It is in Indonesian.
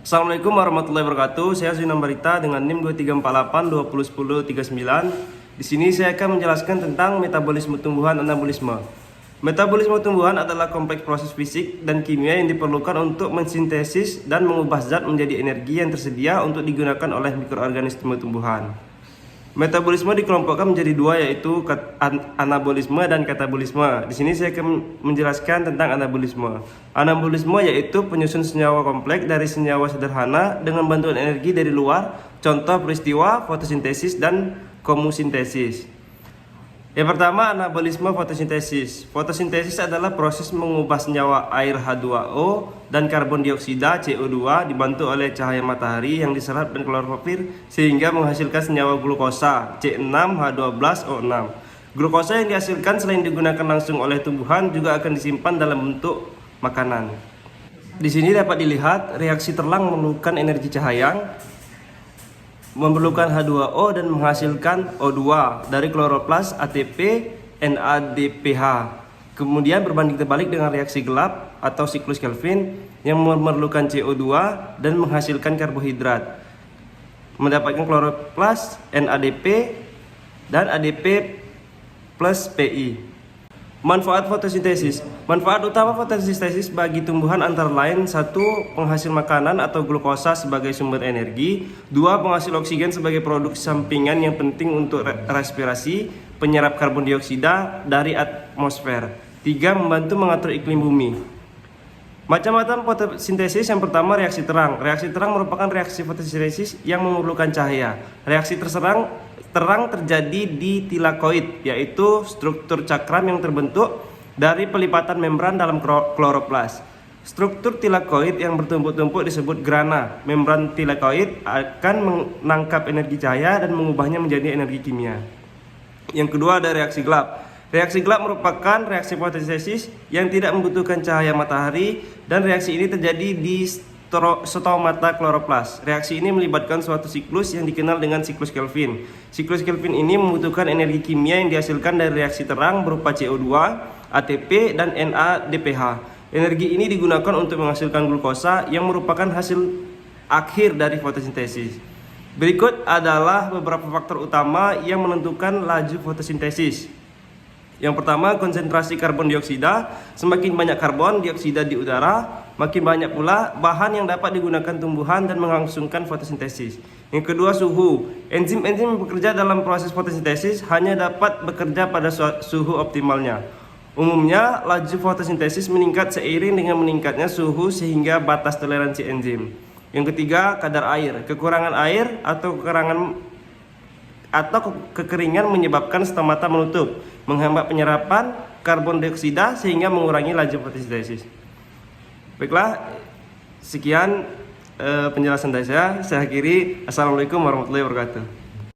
Assalamualaikum warahmatullahi wabarakatuh. Saya Zunan Barita dengan NIM 2348 Di sini saya akan menjelaskan tentang metabolisme tumbuhan anabolisme. Metabolisme tumbuhan adalah kompleks proses fisik dan kimia yang diperlukan untuk mensintesis dan mengubah zat menjadi energi yang tersedia untuk digunakan oleh mikroorganisme tumbuhan. Metabolisme dikelompokkan menjadi dua, yaitu anabolisme dan katabolisme. Di sini saya akan menjelaskan tentang anabolisme. Anabolisme yaitu penyusun senyawa kompleks dari senyawa sederhana dengan bantuan energi dari luar, contoh peristiwa fotosintesis dan komusintesis. Yang pertama, anabolisme fotosintesis. Fotosintesis adalah proses mengubah senyawa air H2O dan karbon dioksida CO2 dibantu oleh cahaya matahari yang diserap dan klorofil sehingga menghasilkan senyawa glukosa C6H12O6. Glukosa yang dihasilkan selain digunakan langsung oleh tumbuhan juga akan disimpan dalam bentuk makanan. Di sini dapat dilihat reaksi terlang memerlukan energi cahaya, memerlukan H2O dan menghasilkan O2 dari kloroplas ATP NADPH. Kemudian berbanding terbalik dengan reaksi gelap atau siklus Kelvin yang memerlukan CO2 dan menghasilkan karbohidrat, mendapatkan kloroplas NADP dan ADP plus PI. Manfaat fotosintesis. Manfaat utama fotosintesis bagi tumbuhan antara lain: 1. Penghasil makanan atau glukosa sebagai sumber energi. 2. Penghasil oksigen sebagai produk sampingan yang penting untuk respirasi, penyerap karbon dioksida dari atmosfer. 3. Membantu mengatur iklim bumi. Macam-macam fotosintesis. Yang pertama, reaksi terang. Reaksi terang merupakan reaksi fotosintesis yang memerlukan cahaya. Reaksi terang terjadi di tilakoid, yaitu struktur cakram yang terbentuk dari pelipatan membran dalam kloroplas. Struktur tilakoid yang bertumpuk-tumpuk disebut grana. Membran tilakoid akan menangkap energi cahaya dan mengubahnya menjadi energi kimia. Yang kedua, ada reaksi gelap. Reaksi gelap merupakan reaksi fotosintesis yang tidak membutuhkan cahaya matahari, dan reaksi ini terjadi di stomata kloroplas. Reaksi ini melibatkan suatu siklus yang dikenal dengan siklus Kelvin. Siklus Kelvin ini membutuhkan energi kimia yang dihasilkan dari reaksi terang berupa CO2, ATP, dan NADPH. Energi ini digunakan untuk menghasilkan glukosa yang merupakan hasil akhir dari fotosintesis. Berikut adalah beberapa faktor utama yang menentukan laju fotosintesis. Yang pertama, konsentrasi karbon dioksida. Semakin banyak karbon dioksida di udara, makin banyak pula bahan yang dapat digunakan tumbuhan dan melangsungkan fotosintesis. Yang kedua, suhu. Enzim-enzim yang bekerja dalam proses fotosintesis hanya dapat bekerja pada suhu optimalnya. Umumnya, laju fotosintesis meningkat seiring dengan meningkatnya suhu sehingga batas toleransi enzim. Yang ketiga, kadar air. Kekurangan air atau kekeringan menyebabkan stomata menutup, menghambat penyerapan karbon dioksida sehingga mengurangi laju fotosintesis. Baiklah, sekian penjelasan dari saya. Saya akhiri. Assalamualaikum warahmatullahi wabarakatuh.